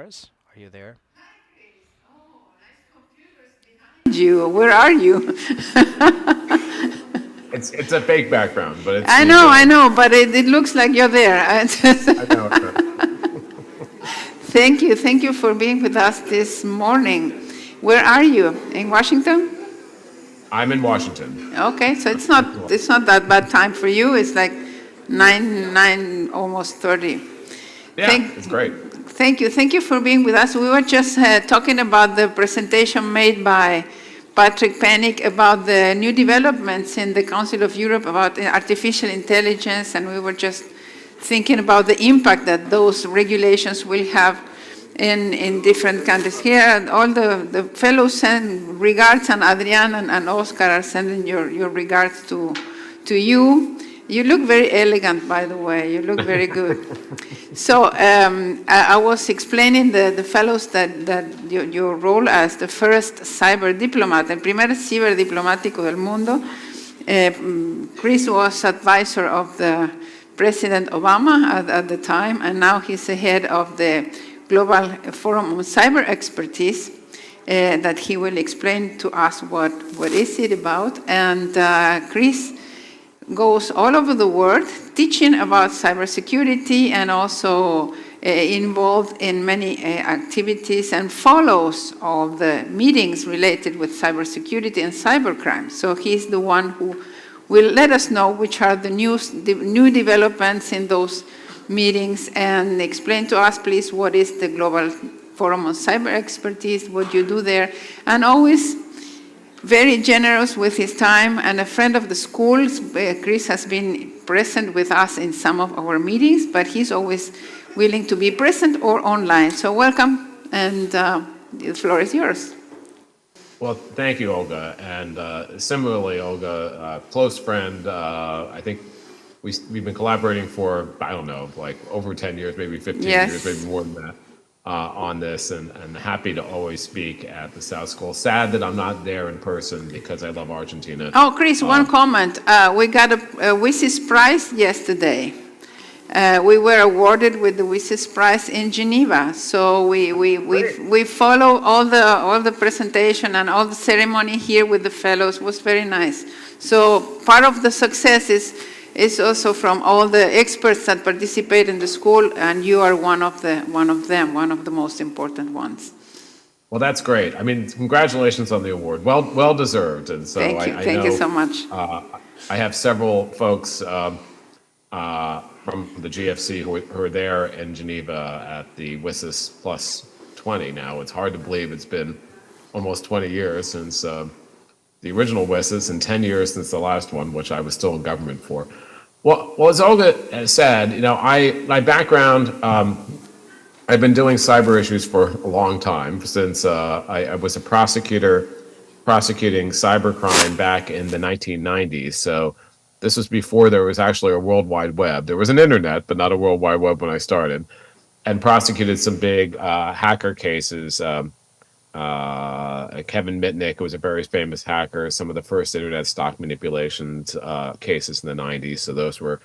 us. Are you there? You, where are you? It's a fake background, but it's the. I know, but it looks like you're there. I know. Thank you for being with us this morning. Where are you? In Washington? I'm in Washington. Okay, so it's not that bad time for you. It's like 9 almost 30. Yeah, it's great. Thank you for being with us. We were just talking about the presentation made by Patrick Penick about the new developments in the Council of Europe about artificial intelligence, and we were just thinking about the impact that those regulations will have in different countries. Here, all the fellows send regards, and Adrian and Oscar are sending your regards to you. You look very elegant, by the way. You look very good. So I was explaining the fellows that your role as the first cyber diplomat, el primer ciberdiplomático del mundo. Chris was advisor of the President Obama at the time, and now he's the head of the Global Forum on Cyber Expertise, that he will explain to us what is it about. And Chris goes all over the world teaching about cybersecurity and also involved in many activities and follows all the meetings related with cybersecurity and cybercrime. So he's the one who will let us know which are the new developments in those meetings, and explain to us, please, what is the Global Forum on Cyber Expertise, what you do there, and always very generous with his time and a friend of the schools. Chris has been present with us in some of our meetings, but he's always willing to be present or online. So welcome, and the floor is yours. Well, thank you, Olga. And similarly, Olga, close friend. I think we've been collaborating for, I don't know, like over 10 years, maybe 15 years, maybe more than that, on this, and happy to always speak at the South School. Sad that I'm not there in person because I love Argentina. Oh, Chris, one comment. We got a WSIS prize yesterday. We were awarded with the WSIS prize in Geneva. So we follow all the presentation and all the ceremony here with the fellows. It was very nice. So part of the success is also from all the experts that participate in the school, and you are one of them, one of the most important ones. Well, that's great. I mean, congratulations on the award. Well deserved. And so Thank you so much. I have several folks from the GFC who are there in Geneva at the WSIS Plus 20 now. It's hard to believe it's been almost 20 years since the original WSIS and 10 years since the last one, which I was still in government for. Well, as Olga said, my background, I've been doing cyber issues for a long time, since I was a prosecutor prosecuting cybercrime back in the 1990s. So this was before there was actually a World Wide Web. There was an internet, but not a World Wide Web when I started, and prosecuted some big hacker cases. Kevin Mitnick, who was a very famous hacker, some of the first internet stock manipulations cases in the 90s. So those were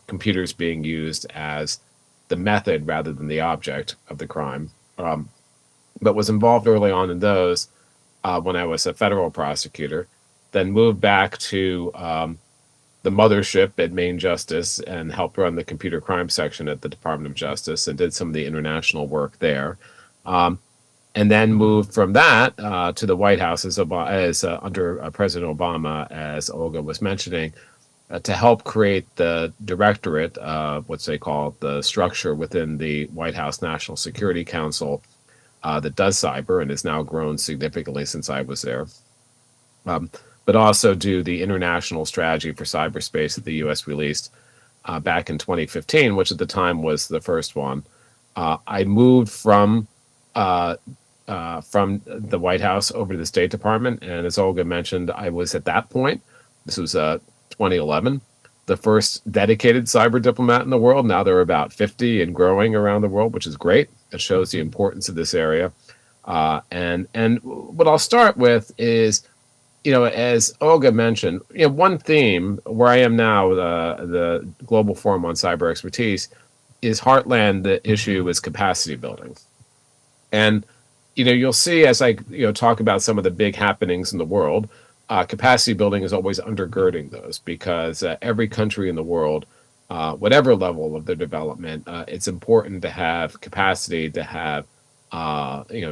computers being used as the method rather than the object of the crime. But was involved early on in those when I was a federal prosecutor, then moved back to the mothership at Main Justice and helped run the computer crime section at the Department of Justice and did some of the international work there. And then moved from that to the White House as under President Obama, as Olga was mentioning, to help create the directorate, what they call the structure within the White House National Security Council that does cyber and has now grown significantly since I was there. But also do the international strategy for cyberspace that the U.S. released back in 2015, which at the time was the first one. I moved from the White House over to the State Department. And as Olga mentioned, I was at that point, this was 2011, the first dedicated cyber diplomat in the world. Now there are about 50 and growing around the world, which is great. It shows the importance of this area. And what I'll start with is, as Olga mentioned, one theme where I am now, the Global Forum on Cyber Expertise, is heartland. The issue is capacity building. And you'll see as I talk about some of the big happenings in the world, capacity building is always undergirding those because every country in the world, whatever level of their development, it's important to have capacity, to have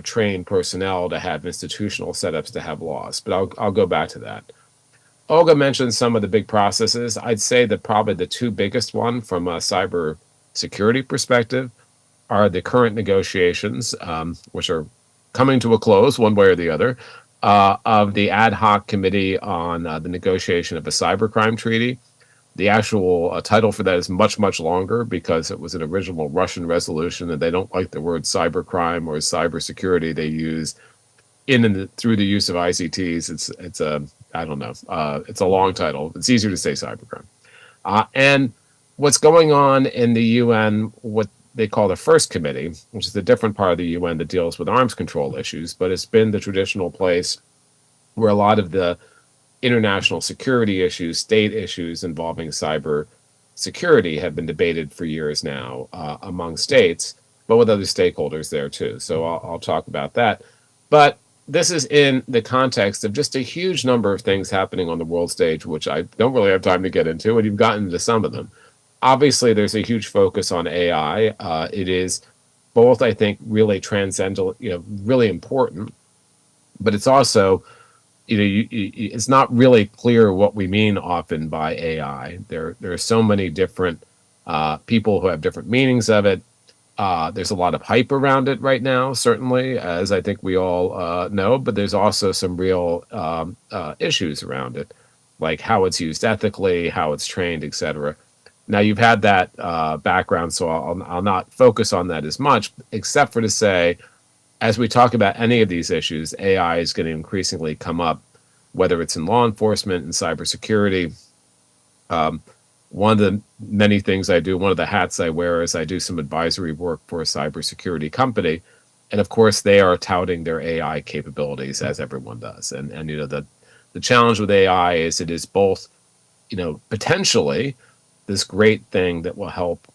trained personnel, to have institutional setups, to have laws. But I'll go back to that. Olga mentioned some of the big processes. I'd say that probably the two biggest one from a cyber security perspective are the current negotiations, which are coming to a close one way or the other, of the ad hoc committee on the negotiation of a cybercrime treaty. The actual title for that is much, much longer because it was an original Russian resolution, and they don't like the word cybercrime or cybersecurity. They use through the use of ICTs. It's a I don't know. It's a long title. It's easier to say cybercrime. And what's going on in the UN, what they call the First Committee, which is a different part of the UN that deals with arms control issues, but it's been the traditional place where a lot of the international security issues, state issues involving cyber security have been debated for years now among states, but with other stakeholders there too. So I'll talk about that. But this is in the context of just a huge number of things happening on the world stage, which I don't really have time to get into, and you've gotten into some of them. Obviously, there's a huge focus on AI. It is both, I think, really transcendental, really important, but it's also, it's not really clear what we mean often by AI. There are so many different people who have different meanings of it. There's a lot of hype around it right now, certainly, as I think we all know, but there's also some real issues around it, like how it's used ethically, how it's trained, etc. Now, you've had that background, so I'll not focus on that as much, except for to say, as we talk about any of these issues, AI is going to increasingly come up, whether it's in law enforcement and cybersecurity. One of the many things I do, one of the hats I wear is I do some advisory work for a cybersecurity company. And of course, they are touting their AI capabilities, as everyone does. And the challenge with AI is it is both, potentially this great thing that will help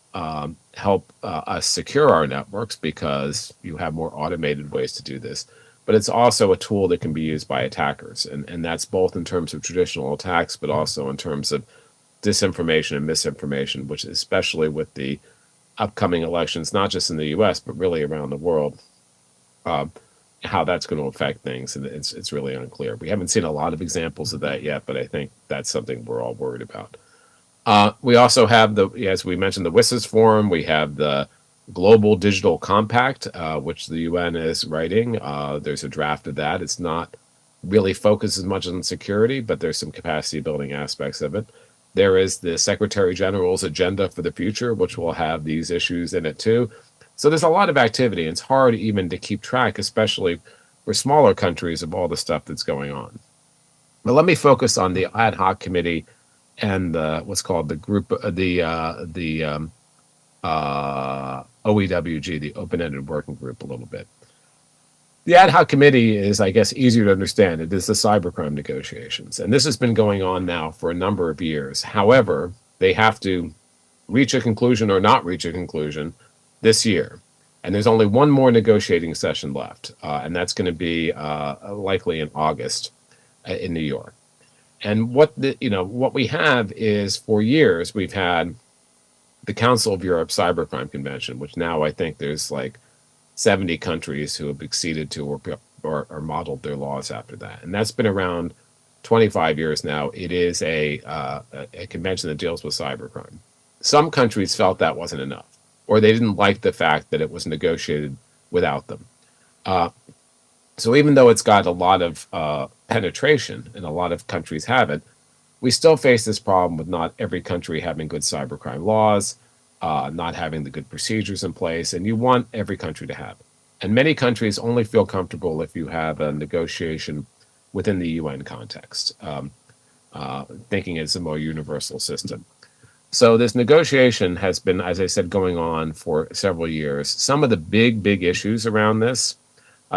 us secure our networks because you have more automated ways to do this. But it's also a tool that can be used by attackers. And that's both in terms of traditional attacks, but also in terms of disinformation and misinformation, which especially with the upcoming elections, not just in the US, but really around the world, how that's going to affect things. And it's really unclear. We haven't seen a lot of examples of that yet, but I think that's something we're all worried about. We also have as we mentioned, the WSIS Forum. We have the Global Digital Compact, which the UN is writing. There's a draft of that. It's not really focused as much on security, but there's some capacity building aspects of it. There is the Secretary General's agenda for the future, which will have these issues in it too. So there's a lot of activity. And it's hard even to keep track, especially for smaller countries, of all the stuff that's going on. But let me focus on the ad hoc committee and what's called the group, the OEWG, the Open-Ended Working Group, a little bit. The ad hoc committee is, I guess, easier to understand. It is the cybercrime negotiations. And this has been going on now for a number of years. However, they have to reach a conclusion or not reach a conclusion this year. And there's only one more negotiating session left. And that's going to be likely in August in New York. And what we have is, for years, we've had the Council of Europe Cybercrime Convention, which now I think there's like 70 countries who have acceded to or modeled their laws after that. And that's been around 25 years now. It is a convention that deals with cybercrime. Some countries felt that wasn't enough, or they didn't like the fact that it was negotiated without them. So even though it's got a lot of penetration, and a lot of countries have it, we still face this problem with not every country having good cybercrime laws, not having the good procedures in place, and you want every country to have it. And many countries only feel comfortable if you have a negotiation within the UN context, thinking it's a more universal system. So this negotiation has been, as I said, going on for several years. Some of the big issues around this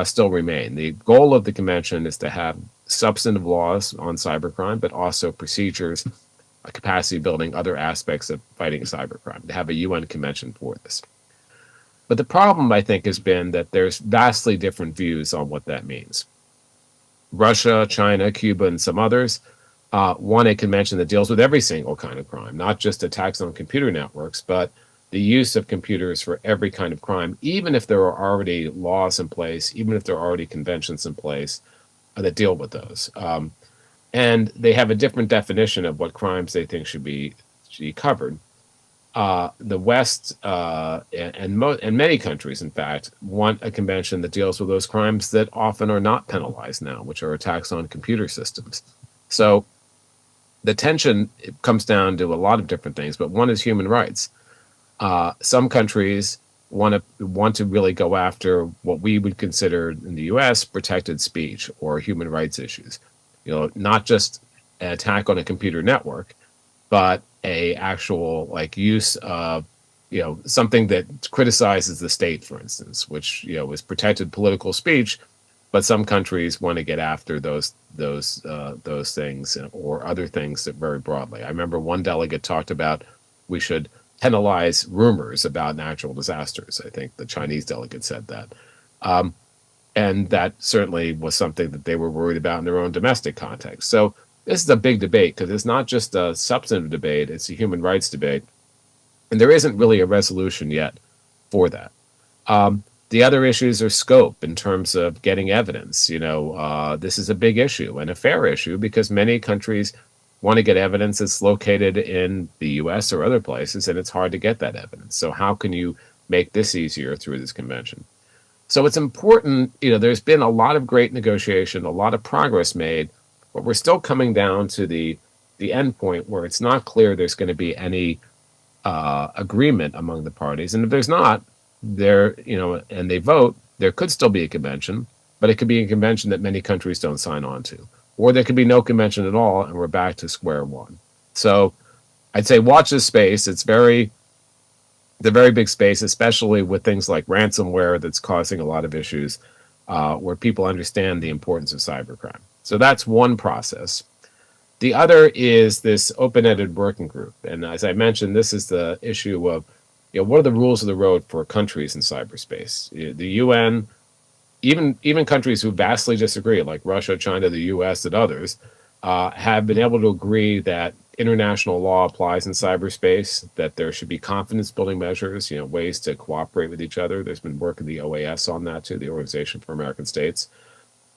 still remain. The goal of the convention is to have substantive laws on cybercrime, but also procedures, capacity building, other aspects of fighting cybercrime, to have a UN convention for this. But the problem, I think, has been that there's vastly different views on what that means. Russia, China, Cuba, and some others want a convention that deals with every single kind of crime, not just attacks on computer networks, but the use of computers for every kind of crime, even if there are already laws in place, even if there are already conventions in place that deal with those. And they have a different definition of what crimes they think should be covered. The West and many countries, in fact, want a convention that deals with those crimes that often are not penalized now, which are attacks on computer systems. So the tension comes down to a lot of different things, but one is human rights. Some countries want to really go after what we would consider in the U.S. protected speech or human rights issues. Not just an attack on a computer network, but a actual use of something that criticizes the state, for instance, which is protected political speech. But some countries want to get after those things or other things that very broadly. I remember one delegate talked about we should penalize rumors about natural disasters. I think the Chinese delegate said that. And that certainly was something that they were worried about in their own domestic context. So this is a big debate because it's not just a substantive debate, it's a human rights debate. And there isn't really a resolution yet for that. The other issues are scope in terms of getting evidence. This is a big issue and a fair issue because many countries want to get evidence that's located in the U.S. or other places, and it's hard to get that evidence. So how can you make this easier through this convention? So it's important, there's been a lot of great negotiation, a lot of progress made, but we're still coming down to the end point where it's not clear there's going to be any agreement among the parties. And if there's not, and they vote, there could still be a convention, but it could be a convention that many countries don't sign on to. Or there could be no convention at all, and we're back to square one. So I'd say watch this space. It's the very big space, especially with things like ransomware that's causing a lot of issues where people understand the importance of cybercrime. So that's one process. The other is this open-ended working group. And as I mentioned, this is the issue of what are the rules of the road for countries in cyberspace? The UN, even countries who vastly disagree, like Russia, China, the US, and others, have been able to agree that international law applies in cyberspace, that there should be confidence-building measures, ways to cooperate with each other. There's been work in the OAS on that too, the Organization for American States.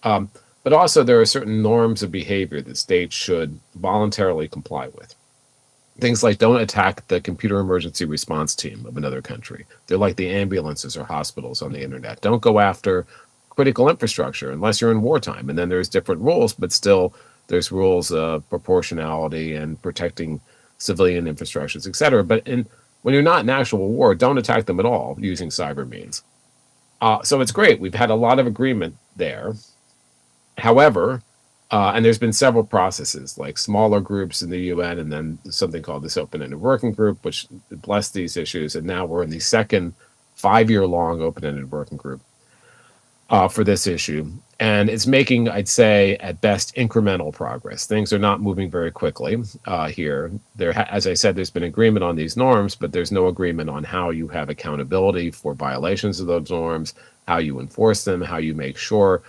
But also there are certain norms of behavior that states should voluntarily comply with. Things like don't attack the computer emergency response team of another country. They're like the ambulances or hospitals on the internet. Don't go after critical infrastructure unless you're in wartime. And then there's different rules, but still there's rules of proportionality and protecting civilian infrastructures, et cetera. But when you're not in actual war, don't attack them at all using cyber means. So it's great. We've had a lot of agreement there. However, and there's been several processes, like smaller groups in the UN, and then something called this open-ended working group, which blessed these issues. And now we're in the second 5-year-long open-ended working group for this issue. And it's making, I'd say, at best, incremental progress. Things are not moving very quickly here. As I said, there's been agreement on these norms, but there's no agreement on how you have accountability for violations of those norms, how you enforce them, how you make sure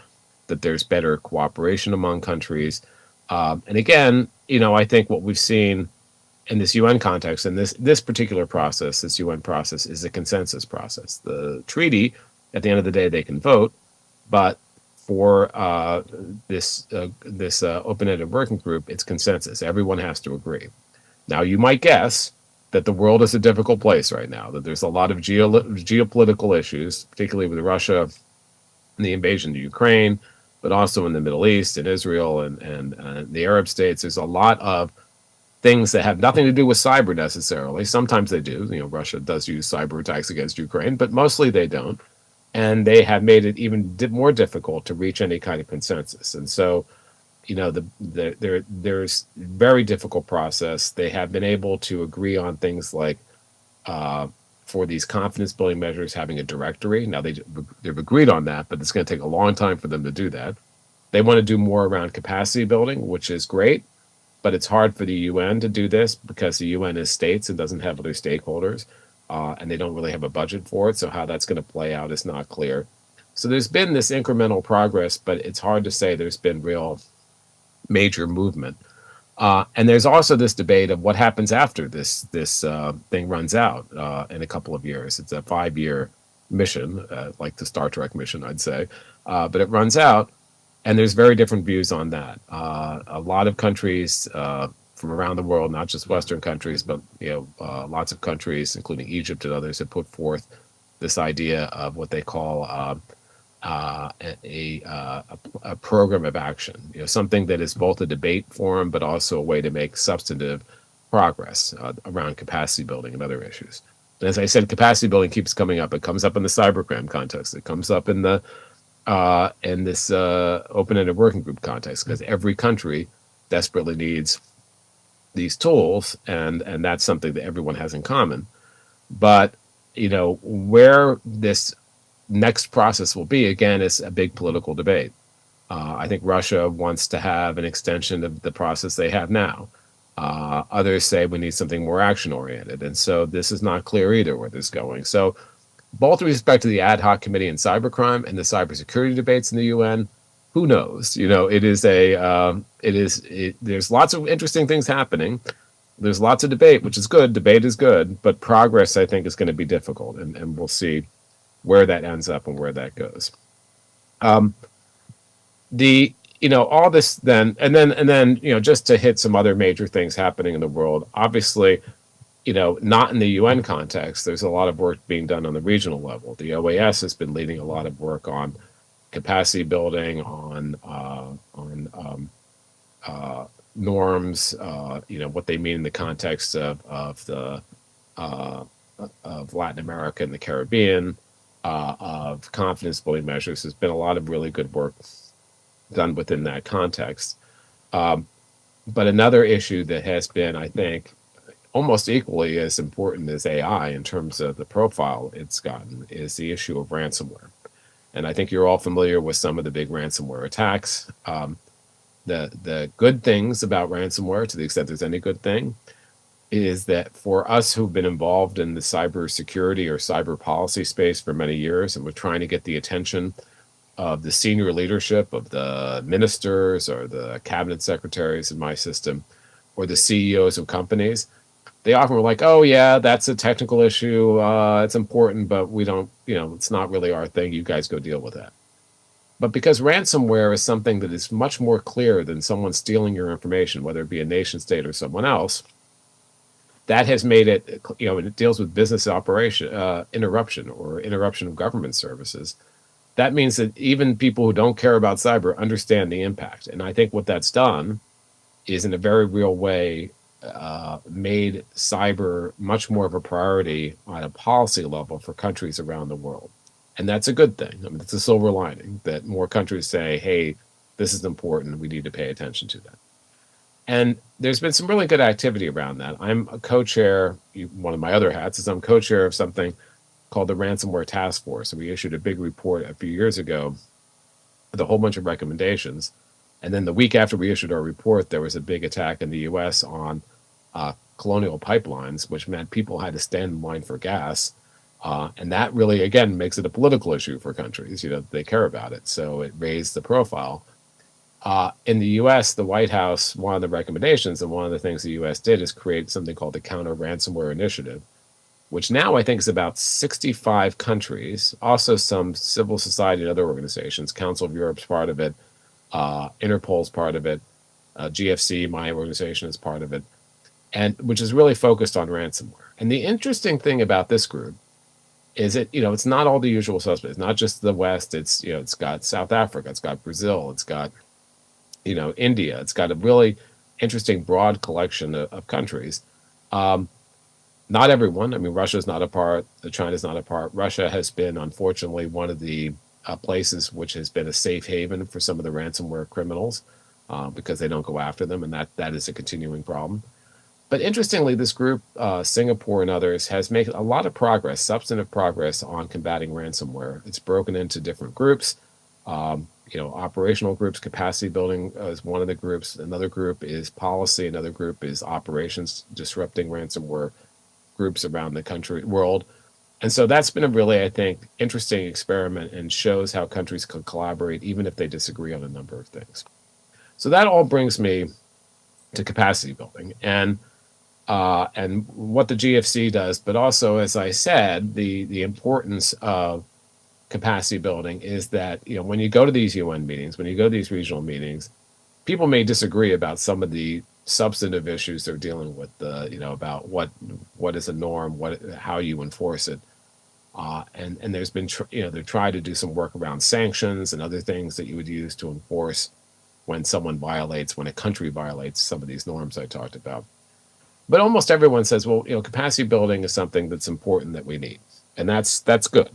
that there's better cooperation among countries. And again, I think what we've seen in this UN context, and this particular process, this UN process, is a consensus process. The treaty, at the end of the day, they can vote, but for this open-ended working group, it's consensus. Everyone has to agree. Now, you might guess that the world is a difficult place right now, that there's a lot of geopolitical issues, particularly with Russia and the invasion of Ukraine, but also in the Middle East and Israel and the Arab states. There's a lot of things that have nothing to do with cyber necessarily. Sometimes they do. Russia does use cyber attacks against Ukraine, but mostly they don't. And they have made it even more difficult to reach any kind of consensus. And so, there's very difficult process. They have been able to agree on things like for these confidence building measures, having a directory. Now they've agreed on that, but it's going to take a long time for them to do that. They want to do more around capacity building, which is great, but it's hard for the UN to do this because the UN is states and doesn't have other stakeholders. and they don't really have a budget for it. So how that's going to play out is not clear. So there's been this incremental progress, but it's hard to say there's been real major movement. And there's also this debate of what happens after this thing runs out in a couple of years. It's a 5-year mission, like the Star Trek mission, I'd say, but it runs out, and there's very different views on that. A lot of countries from around the world, not just Western countries, but lots of countries, including Egypt and others, have put forth this idea of what they call a program of action, something that is both a debate forum, but also a way to make substantive progress around capacity building and other issues. And as I said, capacity building keeps coming up. It comes up in the cybercrime context. It comes up in the in this open-ended working group context, because every country desperately needs these tools, and that's something that everyone has in common. But where this next process will be, again, is a big political debate. I think Russia wants to have an extension of the process they have now. Others say we need something more action-oriented. And so this is not clear either where this is going. So both with respect to the ad hoc committee in cybercrime and the cybersecurity debates in the UN, who knows? There's lots of interesting things happening. There's lots of debate, which is good. Debate is good, but progress, I think, is going to be difficult, and we'll see where that ends up and where that goes. All this then, and then just to hit some other major things happening in the world. Obviously, not in the UN context. There's a lot of work being done on the regional level. The OAS has been leading a lot of work on capacity building, on norms. What they mean in the context of Latin America and the Caribbean. Of confidence building measures. There's been a lot of really good work done within that context. But another issue that has been, I think, almost equally as important as AI in terms of the profile it's gotten is the issue of ransomware. And I think you're all familiar with some of the big ransomware attacks. The good things about ransomware, to the extent there's any good thing, is that for us who've been involved in the cybersecurity or cyber policy space for many years, and we're trying to get the attention of the senior leadership of the ministers or the cabinet secretaries in my system, or the CEOs of companies, they often were like, oh yeah, that's a technical issue, it's important, but we don't, it's not really our thing, you guys go deal with that. But because ransomware is something that is much more clear than someone stealing your information, whether it be a nation state or someone else, that has made it, it deals with business operation interruption or interruption of government services. That means that even people who don't care about cyber understand the impact. And I think what that's done is, in a very real way, made cyber much more of a priority on a policy level for countries around the world. And that's a good thing. I mean, it's a silver lining that more countries say, hey, this is important, we need to pay attention to that. And there's been some really good activity around that. I'm a co-chair, one of my other hats is I'm co-chair of something called the Ransomware Task Force. And we issued a big report a few years ago with a whole bunch of recommendations. And then the week after we issued our report, there was a big attack in the US on colonial pipelines, which meant people had to stand in line for gas. And that really, again, makes it a political issue for countries. They care about it. So it raised the profile. In the U.S., the White House, one of the recommendations and one of the things the U.S. did is create something called the Counter Ransomware Initiative, which now I think is about 65 countries, also some civil society and other organizations. Council of Europe's part of it, Interpol's part of it, GFC, my organization, is part of it, and which is really focused on ransomware. And the interesting thing about this group is it's not all the usual suspects. It's not just the West. It's it's got South Africa, it's got Brazil, it's got India. It's got a really interesting broad collection of countries. Not everyone. I mean, Russia's not a part. China's not a part. Russia has been, unfortunately, one of the places which has been a safe haven for some of the ransomware criminals because they don't go after them, and that is a continuing problem. But interestingly, this group, Singapore and others, has made a lot of progress, substantive progress on combating ransomware. It's broken into different groups. Operational groups, capacity building is one of the groups. Another group is policy. Another group is operations, disrupting ransomware. groups around the world. And so that's been a really, I think, interesting experiment and shows how countries can collaborate even if they disagree on a number of things. So that all brings me to capacity building and what the GFC does, but also, as I said, the importance of capacity building is that when you go to these UN meetings, when you go to these regional meetings, people may disagree about some of the substantive issues they're dealing with, about what is a norm, how you enforce it. And there's been, they're trying to do some work around sanctions and other things that you would use to enforce when a country violates some of these norms I talked about. But almost everyone says, well, capacity building is something that's important that we need. And that's good.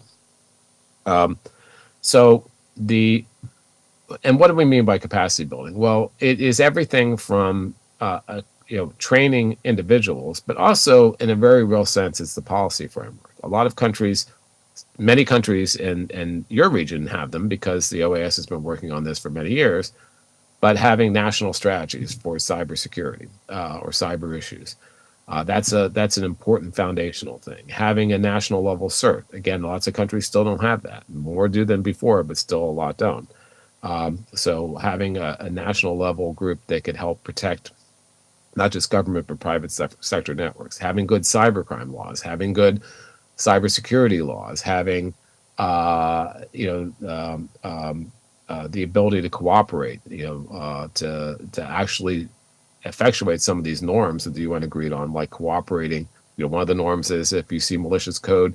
And what do we mean by capacity building? Well, it is everything from, training individuals, but also in a very real sense, it's the policy framework. Many countries in your region have them because the OAS has been working on this for many years, but having national strategies for cybersecurity or cyber issues. That's an important foundational thing. Having a national level CERT. Again, lots of countries still don't have that. More do than before, but still a lot don't. So having a national level group that could help protect not just government but private sector networks, having good cybercrime laws, having good cybersecurity laws, having the ability to cooperate, to actually effectuate some of these norms that the UN agreed on, like cooperating. One of the norms is if you see malicious code,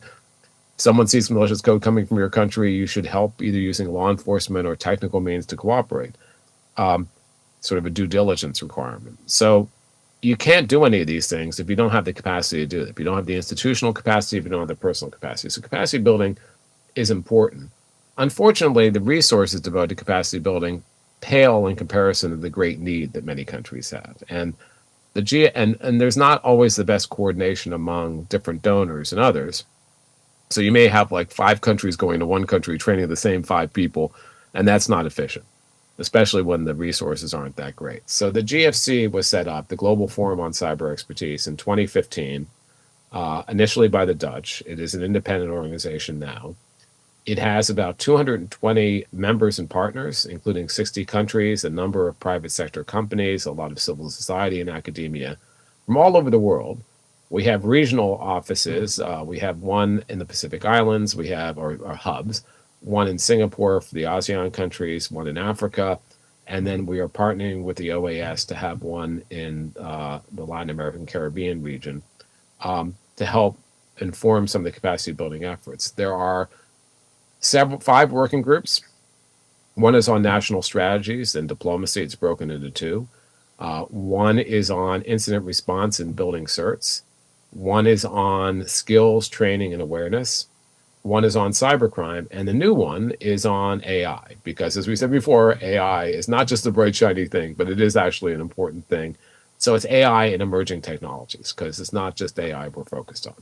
someone sees malicious code coming from your country, you should help either using law enforcement or technical means to cooperate. Sort of a due diligence requirement. So you can't do any of these things if you don't have the capacity to do it. If you don't have the institutional capacity, if you don't have the personal capacity. So capacity building is important. Unfortunately, the resources devoted to capacity building pale in comparison to the great need that many countries have. And there's not always the best coordination among different donors and others. So you may have like 5 countries going to one country training the same 5 people, and that's not efficient, especially when the resources aren't that great. So the GFC was set up, the Global Forum on Cyber Expertise, in 2015, initially by the Dutch. It is an independent organization now. It has about 220 members and partners, including 60 countries, a number of private sector companies, a lot of civil society and academia from all over the world. We have regional offices. We have one in the Pacific Islands. We have our hubs, one in Singapore for the ASEAN countries, one in Africa, and then we are partnering with the OAS to have one in the Latin American Caribbean region to help inform some of the capacity building efforts. There are 5 working groups. One is on national strategies and diplomacy. It's broken into 2. One is on incident response and building certs. One is on skills, training, and awareness. One is on cybercrime. And the new one is on AI, because as we said before, AI is not just a bright, shiny thing, but it is actually an important thing. So it's AI and emerging technologies, because it's not just AI we're focused on.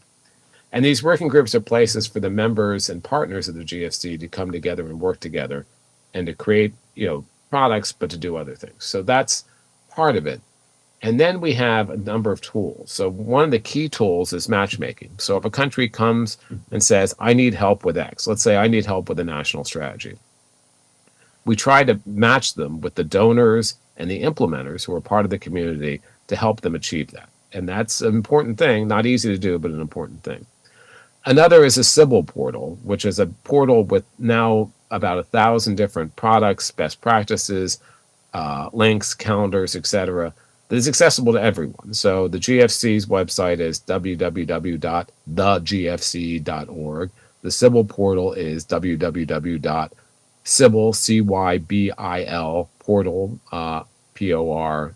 And these working groups are places for the members and partners of the GFC to come together and work together and to create, products, but to do other things. So that's part of it. And then we have a number of tools. So one of the key tools is matchmaking. So if a country comes and says, I need help with X, let's say I need help with a national strategy, we try to match them with the donors and the implementers who are part of the community to help them achieve that. And that's an important thing, not easy to do, but an important thing. Another is a Sybil portal, which is a portal with now about 1,000 different products, best practices, links, calendars, etc., that is accessible to everyone. So the GFC's website is www.thegfc.org. The Sybil portal is www.cybil, C-Y-B-I-L, portal, portal.org.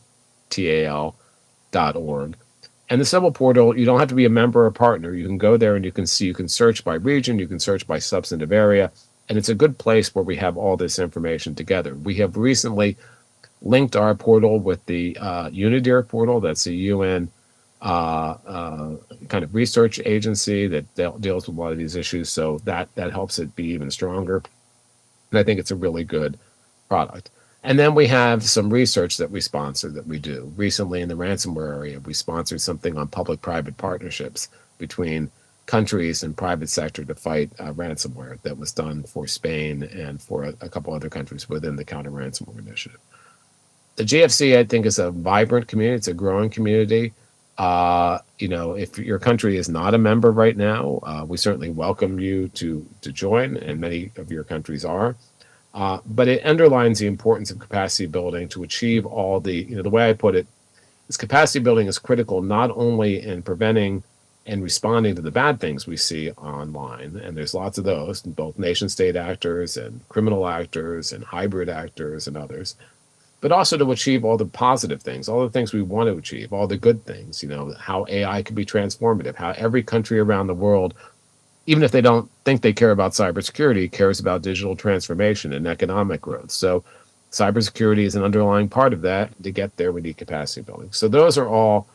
And the Sybil portal, you don't have to be a member or partner. You can go there and you can search by region, you can search by substantive area, and it's a good place where we have all this information together. We have recently linked our portal with the UNIDIR portal. That's a UN kind of research agency that deals with a lot of these issues. So that helps it be even stronger. And I think it's a really good product. And then we have some research that we sponsor that we do. Recently in the ransomware area, we sponsored something on public-private partnerships between countries and private sector to fight ransomware that was done for Spain and for a couple other countries within the counter ransomware initiative. The GFC, I think, is a vibrant community. It's a growing community. If your country is not a member right now, we certainly welcome you to join, and many of your countries are. But it underlines the importance of capacity building to achieve all the way I put it, is capacity building is critical not only in preventing and responding to the bad things we see online, and there's lots of those, both nation state actors and criminal actors and hybrid actors and others, but also to achieve all the positive things, all the things we want to achieve, all the good things, how AI can be transformative, how every country around the world, even if they don't think they care about cybersecurity, cares about digital transformation and economic growth. So cybersecurity is an underlying part of that. To get there, we need capacity building. So those are all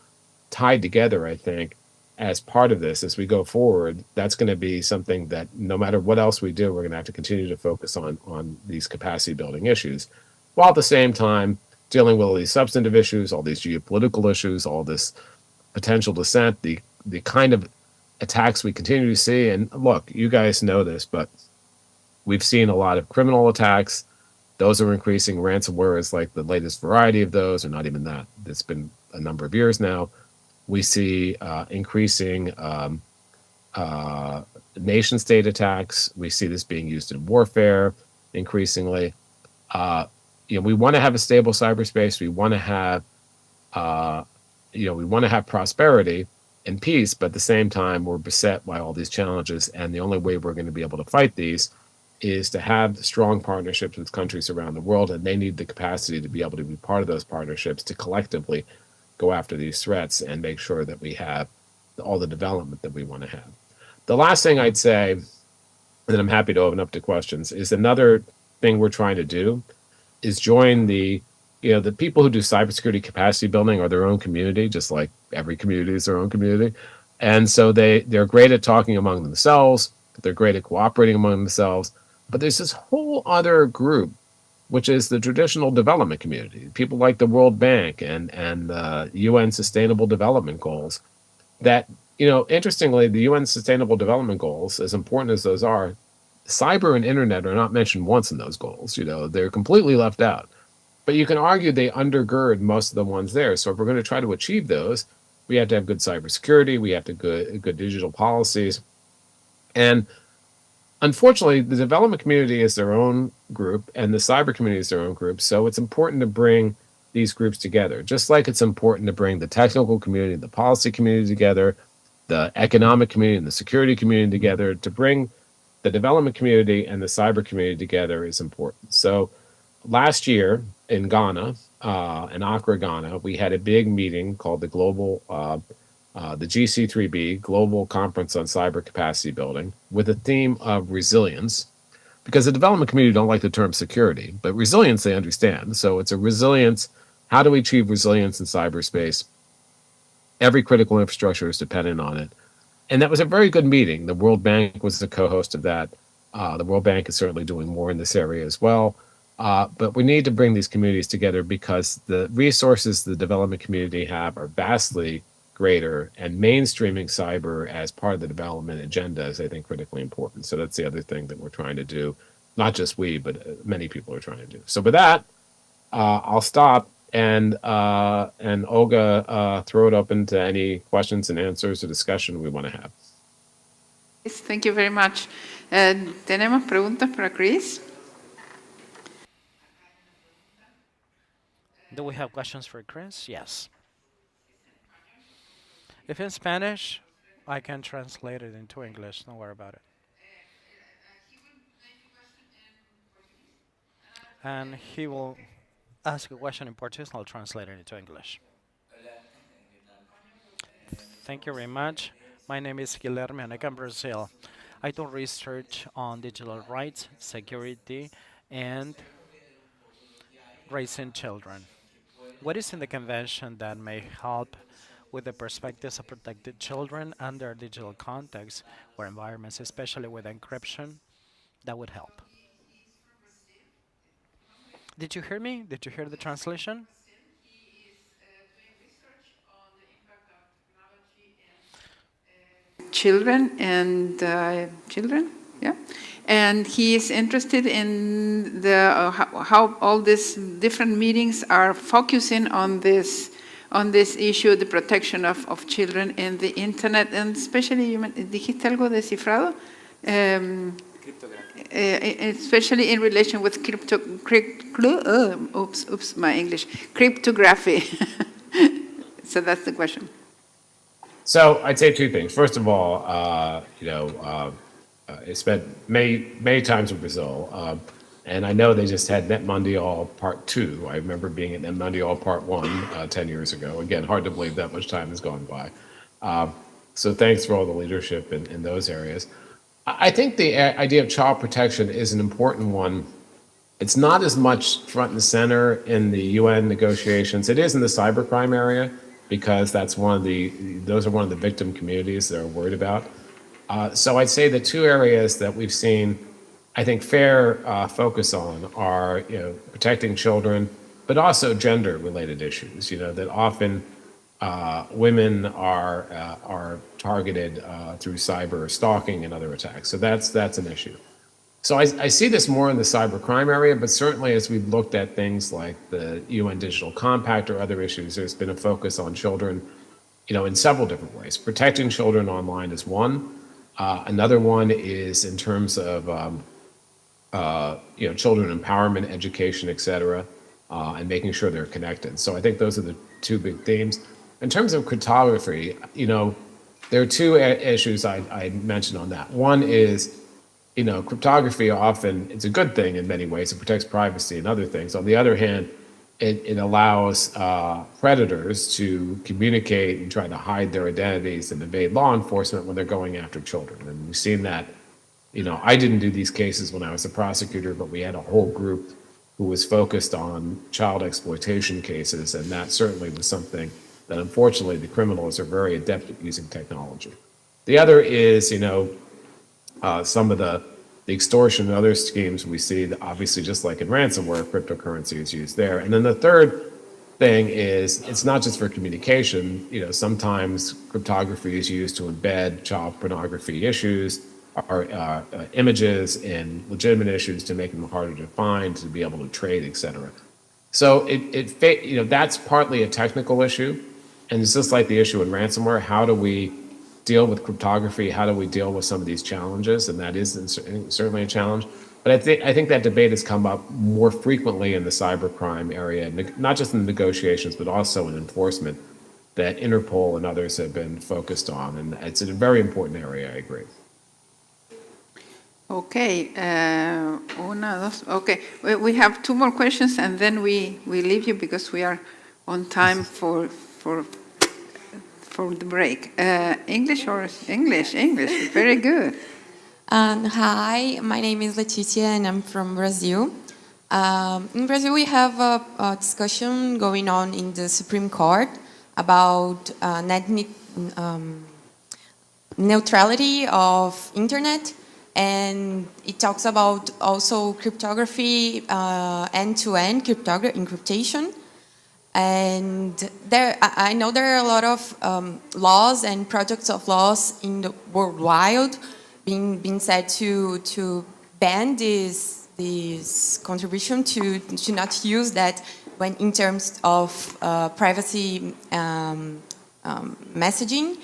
tied together, I think, as part of this. As we go forward, that's going to be something that no matter what else we do, we're going to have to continue to focus on these capacity building issues, while at the same time dealing with all these substantive issues, all these geopolitical issues, all this potential dissent, the kind of attacks we continue to see. And look, you guys know this, but we've seen a lot of criminal attacks. Those are increasing. Ransomware is like the latest variety of those, or not even that. It's been a number of years now. We see increasing nation state attacks. We see this being used in warfare increasingly. We want to have a stable cyberspace. We want to have, prosperity and peace, but at the same time, we're beset by all these challenges. And the only way we're going to be able to fight these is to have strong partnerships with countries around the world, and they need the capacity to be able to be part of those partnerships to collectively go after these threats and make sure that we have all the development that we want to have. The last thing I'd say, and then I'm happy to open up to questions, is another thing we're trying to do is join the people who do cybersecurity capacity building are their own community, just like every community is their own community. And so they're great at talking among themselves. They're great at cooperating among themselves. But there's this whole other group, which is the traditional development community, people like the World Bank and UN Sustainable Development Goals. That, interestingly, the UN Sustainable Development Goals, as important as those are, cyber and internet are not mentioned once in those goals. They're completely left out. But you can argue they undergird most of the ones there. So if we're going to try to achieve those, we have to have good cybersecurity. We have to good digital policies. And unfortunately, the development community is their own group and the cyber community is their own group. So it's important to bring these groups together, just like it's important to bring the technical community, the policy community together, the economic community and the security community together. To bring the development community and the cyber community together is important. So last year in Ghana, in Accra, Ghana, we had a big meeting called the GC3B, Global Conference on Cyber Capacity Building, with a theme of resilience, because the development community don't like the term security, but resilience they understand. So it's a resilience. How do we achieve resilience in cyberspace? Every critical infrastructure is dependent on it. And that was a very good meeting. The World Bank was the co-host of that. The World Bank is certainly doing more in this area as well. But we need to bring these communities together because the resources the development community have are vastly greater, and mainstreaming cyber as part of the development agenda is, I think, critically important. So that's the other thing that we're trying to do. Not just we, but many people are trying to do. So with that, I'll stop and Olga, throw it open to any questions and answers or discussion we want to have. Yes, thank you very much. ¿Tenemos preguntas para Chris? Do we have questions for Chris? Yes. If in Spanish, I can translate it into English. Don't worry about it. And he will ask a question in Portuguese, and I'll translate it into English. Thank you very much. My name is Guilherme, and I come from Brazil. I do research on digital rights, security, and raising children. What is in the convention that may help with the perspectives of protected children under digital context or environments, especially with encryption? That would help. Did you hear me? Did you hear the translation? children and yeah. And he is interested in the how all these different meetings are focusing on this issue, the protection of children in the internet, and especially, dijiste algo de cifrado? Especially in relation with cryptography. So that's the question. So I'd say two things. First of all, I spent many times in Brazil, and I know they just had Net Mundial Part 2. I remember being at Net Mundial Part 1 10 years ago. Again, hard to believe that much time has gone by. So thanks for all the leadership in those areas. I think the idea of child protection is an important one. It's not as much front and center in the UN negotiations. It is in the cybercrime area, because those are one of the victim communities that are worried about. So I'd say the two areas that we've seen, I think, fair focus on are, protecting children, but also gender-related issues. That often women are targeted through cyber stalking and other attacks. So that's an issue. So I see this more in the cybercrime area, but certainly as we've looked at things like the UN Digital Compact or other issues, there's been a focus on children, in several different ways. Protecting children online is one. Another one is in terms of, children empowerment, education, et cetera, and making sure they're connected. So I think those are the two big themes. In terms of cryptography, there are two issues I mentioned on that. One is, cryptography often, it's a good thing in many ways. It protects privacy and other things. On the other hand, it allows predators to communicate and try to hide their identities and evade law enforcement when they're going after children. And we've seen that, I didn't do these cases when I was a prosecutor, but we had a whole group who was focused on child exploitation cases, and that certainly was something that unfortunately the criminals are very adept at using technology. The other is, some of the extortion and other schemes we see, obviously just like in ransomware, cryptocurrency is used there. And then the third thing is, it's not just for communication. Sometimes cryptography is used to embed child pornography issues or images in legitimate issues to make them harder to find, to be able to trade, et cetera. So that's partly a technical issue. And it's just like the issue in ransomware. How do we deal with cryptography? How do we deal with some of these challenges? And that is certainly a challenge. But I think that debate has come up more frequently in the cybercrime area, not just in negotiations, but also in enforcement, that Interpol and others have been focused on. And it's a very important area, I agree. Okay, okay. We have two more questions, and then we leave you because we are on time for the break. English or English? English. Very good. Hi, my name is Leticia, and I'm from Brazil. In Brazil, we have a discussion going on in the Supreme Court about net neutrality of internet. And it talks about also cryptography, end-to-end encryptation. And I know there are a lot of laws and projects of laws in the worldwide being said to ban this contribution to not use that when in terms of privacy messaging,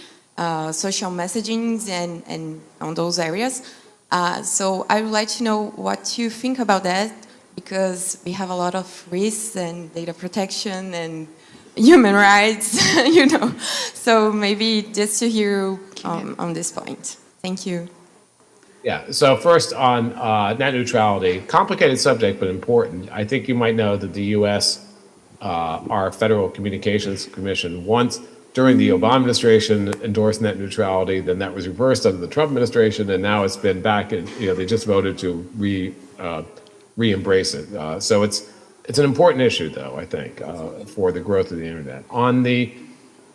social messaging, and on those areas. So I would like to know what you think about that, because we have a lot of risks and data protection and human rights, So maybe just to hear on this point. Thank you. Yeah, so first on net neutrality, complicated subject, but important. I think you might know that the U.S., our Federal Communications Commission, once during the Obama administration endorsed net neutrality, then that was reversed under the Trump administration, and now it's been back, and they just voted to re-embrace it. So it's an important issue, though, I think, for the growth of the internet. On the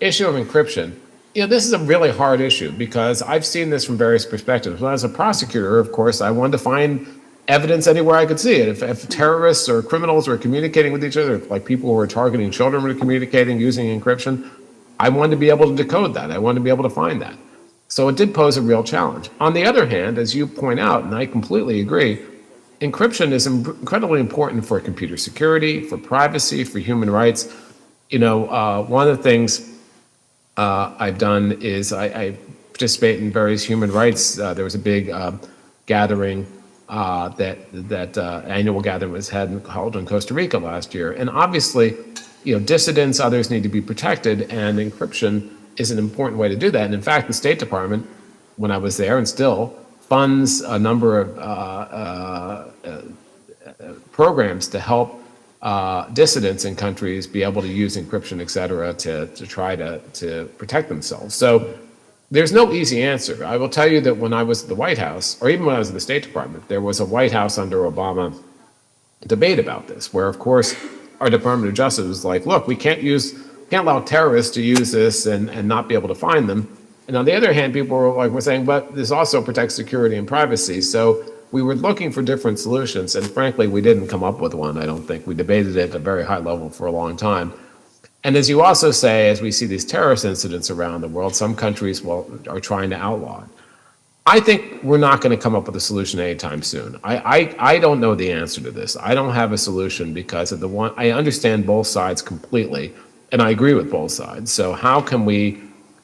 issue of encryption, this is a really hard issue because I've seen this from various perspectives. When I was a prosecutor, of course, I wanted to find evidence anywhere I could see it. If terrorists or criminals were communicating with each other, like people who were targeting children were communicating using encryption, I wanted to be able to decode that. I wanted to be able to find that. So it did pose a real challenge. On the other hand, as you point out, and I completely agree, encryption is incredibly important for computer security, for privacy, for human rights. One of the things I've done is I participate in various human rights. There was a big gathering that annual gathering was held in Costa Rica last year, and obviously, dissidents, others need to be protected, and encryption is an important way to do that. And in fact, the State Department, when I was there, and still funds a number of programs to help dissidents in countries be able to use encryption, et cetera, to try to protect themselves. So there's no easy answer. I will tell you that when I was at the White House, or even when I was in the State Department, there was a White House under Obama debate about this, where, of course, our Department of Justice was like, look, we can't allow terrorists to use this and not be able to find them. And on the other hand, people were saying, but this also protects security and privacy. So we were looking for different solutions, and frankly, we didn't come up with one, I don't think. We debated it at a very high level for a long time. And as you also say, as we see these terrorist incidents around the world, some countries are trying to outlaw it. I think we're not going to come up with a solution anytime soon. I don't know the answer to this. I don't have a solution because I understand both sides completely, and I agree with both sides. So how can we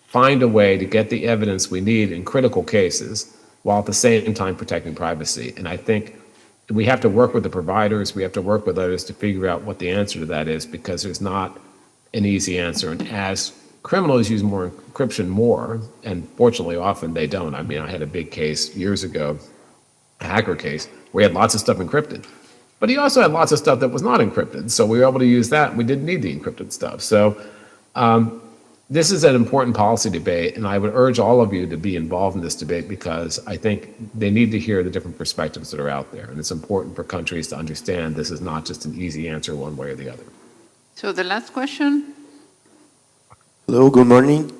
find a way to get the evidence we need in critical cases while at the same time protecting privacy? And I think we have to work with the providers, we have to work with others to figure out what the answer to that is, because there's not an easy answer. And as criminals use more encryption more, and fortunately often they don't. I mean, I had a big case years ago, a hacker case, where he had lots of stuff encrypted. But he also had lots of stuff that was not encrypted. So we were able to use that. We didn't need the encrypted stuff. So this is an important policy debate, and I would urge all of you to be involved in this debate, because I think they need to hear the different perspectives that are out there. And it's important for countries to understand this is not just an easy answer one way or the other. So the last question. Hello, good morning,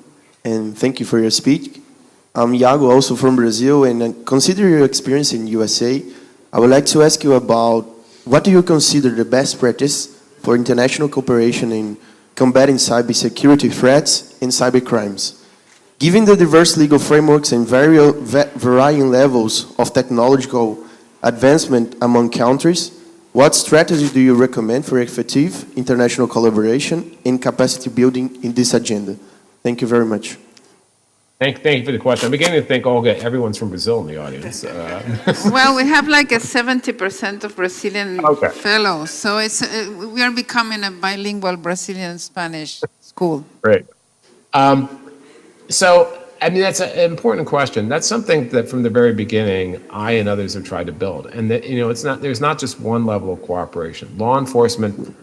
and thank you for your speech. I'm Iago, also from Brazil, and consider your experience in USA. I would like to ask you about what do you consider the best practice for international cooperation in combating cybersecurity threats and cybercrimes? Given the diverse legal frameworks and varying levels of technological advancement among countries, what strategy do you recommend for effective international collaboration and capacity building in this agenda? Thank you very much. Thank you for the question. I'm beginning to think, Olga, everyone's from Brazil in the audience. Well, we have like a 70% of Brazilian fellows, so we are becoming a bilingual Brazilian-Spanish school. Great. So, I mean, that's an important question. That's something that from the very beginning, I and others have tried to build. And that, there's not just one level of cooperation. Law enforcement,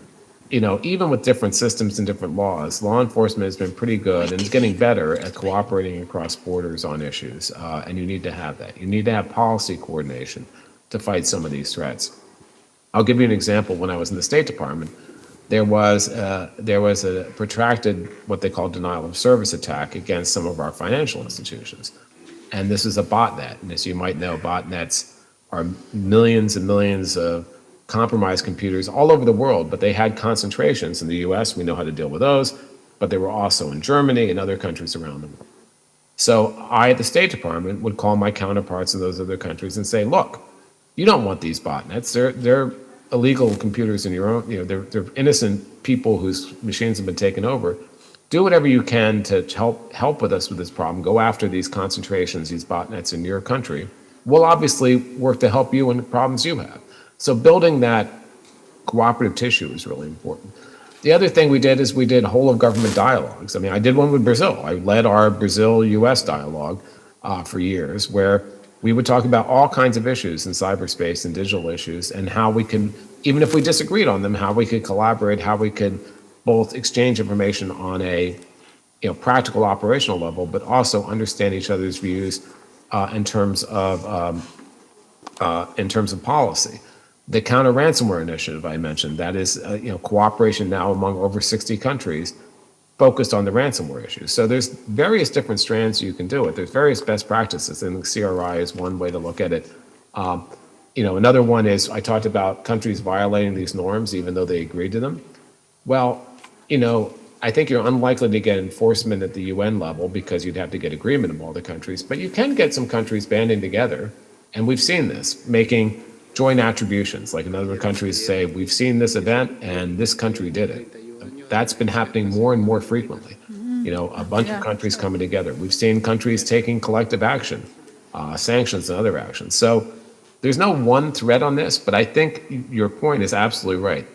even with different systems and different laws, law enforcement has been pretty good and is getting better at cooperating across borders on issues. And you need to have that. You need to have policy coordination to fight some of these threats. I'll give you an example. When I was in the State Department, there was a protracted, what they call denial of service attack against some of our financial institutions. And this is a botnet. And as you might know, botnets are millions and millions of compromised computers all over the world, but they had concentrations in the US. We know how to deal with those, but they were also in Germany and other countries around the world. So I, at the State Department, would call my counterparts in those other countries and say, look, you don't want these botnets. They're illegal computers in your own, they're innocent people whose machines have been taken over. Do whatever you can to help with us with this problem. Go after these concentrations, these botnets in your country. We'll obviously work to help you in the problems you have. So building that cooperative tissue is really important. The other thing we did is we did whole of government dialogues. I mean, I did one with Brazil. I led our Brazil-US dialogue for years, where we would talk about all kinds of issues in cyberspace and digital issues, and how we can, even if we disagreed on them, how we could collaborate, how we could both exchange information on a practical operational level, but also understand each other's views in terms of policy. The counter ransomware initiative I mentioned, that is cooperation now among over 60 countries focused on the ransomware issues. So there's various different strands you can do it. There's various best practices, and the CRI is one way to look at it. Another one is, I talked about countries violating these norms even though they agreed to them. Well, I think you're unlikely to get enforcement at the UN level because you'd have to get agreement of all the countries. But you can get some countries banding together, and we've seen this, making joint attributions. Like in other countries say, we've seen this event and this country did it. That's been happening more and more frequently. You know, a bunch of countries coming together. We've seen countries taking collective action, sanctions and other actions. So there's no one thread on this, but I think your point is absolutely right.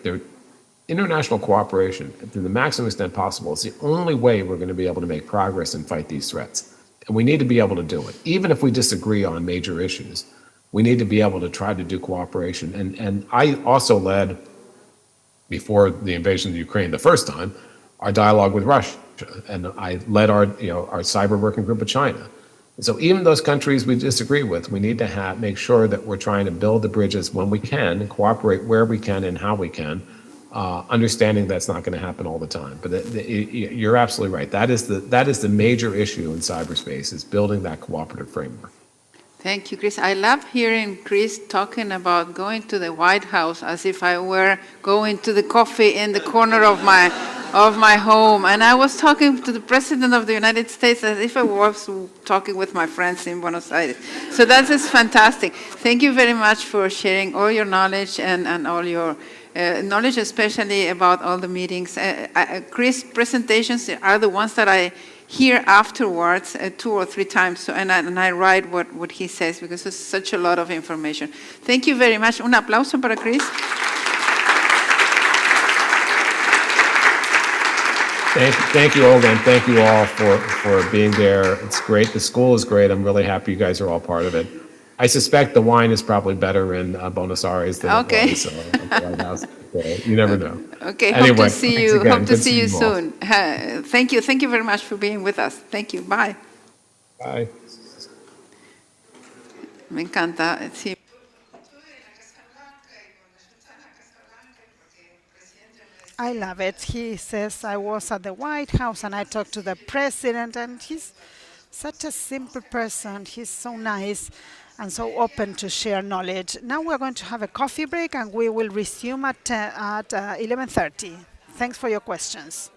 International cooperation, to the maximum extent possible, is the only way we're going to be able to make progress and fight these threats. And we need to be able to do it. Even if we disagree on major issues, we need to be able to try to do cooperation. And I also led, before the invasion of Ukraine the first time, our dialogue with Russia. And I led our cyber working group with China. And so even those countries we disagree with, we need to make sure that we're trying to build the bridges when we can and cooperate where we can and how we can, understanding that's not going to happen all the time. But you're absolutely right. That is the major issue in cyberspace, is building that cooperative framework. Thank you, Chris. I love hearing Chris talking about going to the White House as if I were going to the coffee in the corner of my home. And I was talking to the President of the United States as if I was talking with my friends in Buenos Aires. So that is fantastic. Thank you very much for sharing all your knowledge and all your knowledge, especially about all the meetings. Chris' presentations are the ones that I hear afterwards 2 or 3 times, so, and I write what he says, because it's such a lot of information. Thank you very much. Un aplauso para Chris. Thank you, Olga, and thank you all for being there. It's great. The school is great. I'm really happy you guys are all part of it. I suspect the wine is probably better in Buenos Aires than it was at the White House. You never know. Okay, anyway, hope to see you. Again. Hope to see you all. soon. Thank you. Thank you very much for being with us. Thank you. Bye. Bye. Me encanta. Sí. I love it. He says, I was at the White House and I talked to the president, and he's such a simple person. He's so nice and so open to share knowledge. Now we're going to have a coffee break and we will resume at 11:30. Thanks for your questions.